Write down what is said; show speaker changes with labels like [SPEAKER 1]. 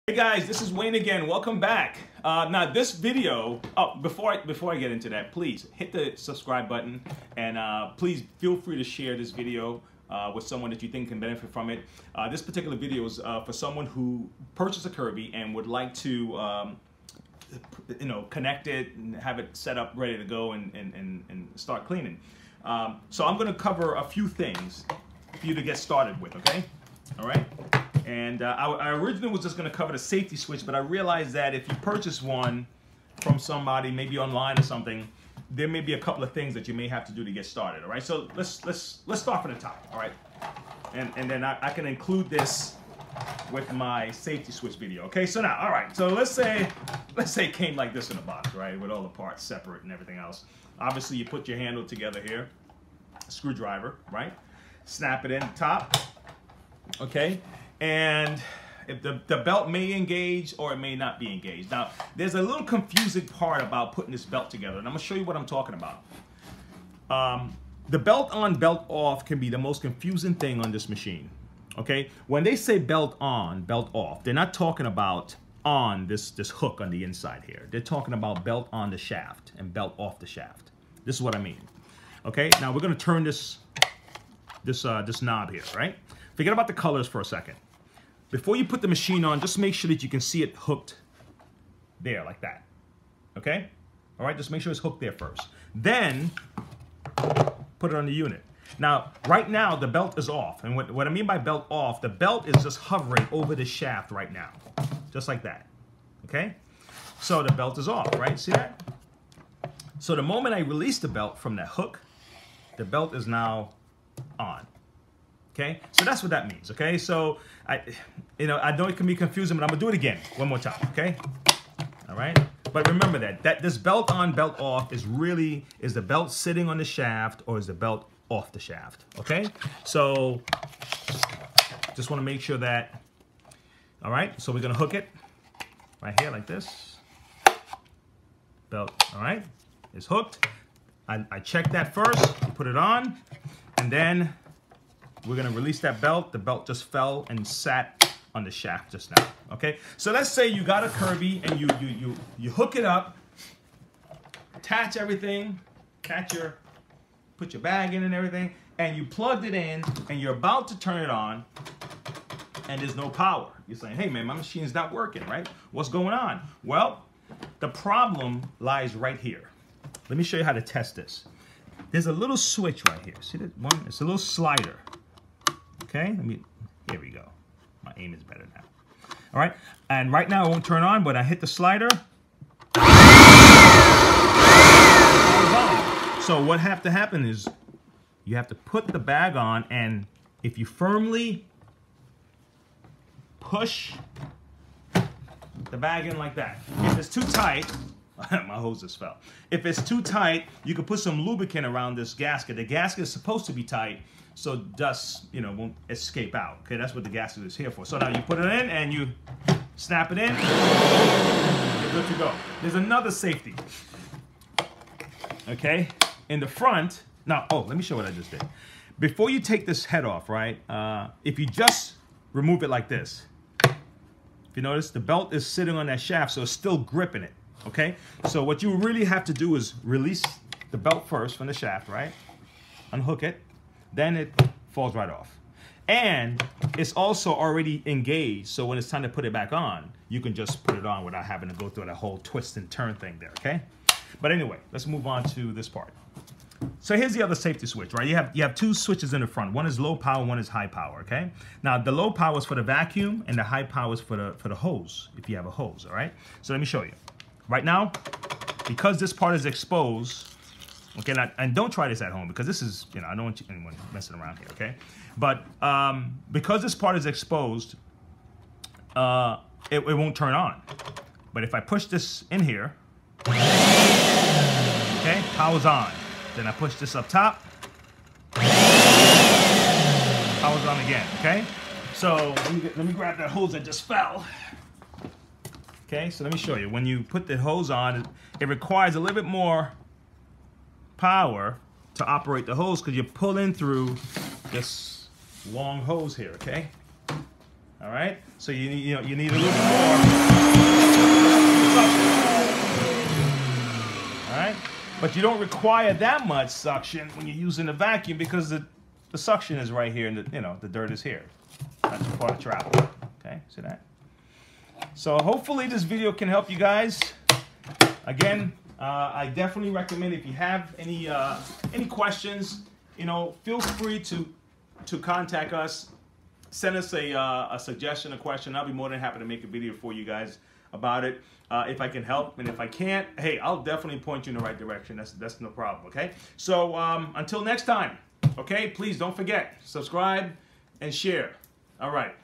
[SPEAKER 1] Hey guys, this is Wayne again. Welcome back. Now this video, before I get into that, please hit the subscribe button and please feel free to share this video with someone that you think can benefit from it. This particular video is for someone who purchased a Kirby and would like to connect it and have it set up ready to go and start cleaning. So I'm going to cover a few things for you to get started with, okay? All right? And I originally was just going to cover the safety switch, but I realized that if you purchase one from somebody, maybe online or something, there may be a couple of things that you may have to do to get started. All right, so let's start from the top. All right, and then I can include this with my safety switch video. Okay, so now, all right, so let's say it came like this in a box, right, with all the parts separate and everything else. Obviously, you put your handle together here, screwdriver, right? Snap it in top. Okay. And if the belt may engage or it may not be engaged. Now, there's a little confusing part about putting this belt together, and I'm going to show you what I'm talking about. The belt on, belt off can be the most confusing thing on this machine. Okay? When they say belt on, belt off, they're not talking about on this hook on the inside here. They're talking about belt on the shaft and belt off the shaft. This is what I mean. Okay? Now, we're going to turn this knob here, right? Forget about the colors for a second. Before you put the machine on, just make sure that you can see it hooked there, like that. Okay? All right, just make sure it's hooked there first. Then, put it on the unit. Now, right now, the belt is off. And what I mean by belt off, the belt is just hovering over the shaft right now. Just like that. Okay? So the belt is off, right? See that? So the moment I release the belt from that hook, the belt is now on. Okay, so that's what that means. Okay, so I know it can be confusing, but I'm gonna do it again one more time. Okay, all right. But remember that this belt on, belt off is the belt sitting on the shaft or is the belt off the shaft? Okay, so just want to make sure that. All right, so we're gonna hook it right here like this. Belt. All right, it's hooked. I check that first. You put it on, and then we're gonna release that belt. The belt just fell and sat on the shaft just now. Okay, so let's say you got a Kirby and you hook it up, attach everything, put your bag in and everything, and you plugged it in, and you're about to turn it on, and there's no power. You're saying, hey man, my machine's not working, right? What's going on? Well, the problem lies right here. Let me show you how to test this. There's a little switch right here. See that one? It's a little slider. Okay, here we go. My aim is better now. All right, and right now it won't turn on, but I hit the slider. So what have to happen is you have to put the bag on, and if you firmly push the bag in like that, if it's too tight, my hose just fell. If it's too tight, you can put some lubricant around this gasket. The gasket is supposed to be tight, so dust, won't escape out. Okay, that's what the gasket is here for. So now you put it in and you snap it in. You're good to go. There's another safety. Okay, in the front. Now, let me show what I just did. Before you take this head off, right? If you just remove it like this, if you notice, the belt is sitting on that shaft, so it's still gripping it. Okay, so what you really have to do is release the belt first from the shaft, right? Unhook it. Then it falls right off. And it's also already engaged, so when it's time to put it back on, you can just put it on without having to go through that whole twist and turn thing there, okay? But anyway, let's move on to this part. So here's the other safety switch, right? You have two switches in the front. One is low power, one is high power, okay? Now, the low power is for the vacuum, and the high power is for the hose, if you have a hose, all right? So let me show you. Right now, because this part is exposed, okay, and don't try this at home because this is, I don't want anyone messing around here, okay? But because this part is exposed, it won't turn on. But if I push this in here, okay, power's on. Then I push this up top, power's on again, okay? So let me grab that hose that just fell. Okay, so let me show you. When you put the hose on, it requires a little bit more power to operate the hose because you pull in through this long hose here, okay? All All right, so you need a little bit more. All right, but you don't require that much suction when you're using the vacuum because the suction is right here and the dirt is here. That's part of travel. Okay, see that? So hopefully this video can help you guys. Again, I definitely recommend if you have any questions, feel free to contact us. Send us a suggestion, a question. I'll be more than happy to make a video for you guys about it if I can help. And if I can't, hey, I'll definitely point you in the right direction. That's no problem, okay? So until next time, okay, please don't forget, subscribe and share. All right.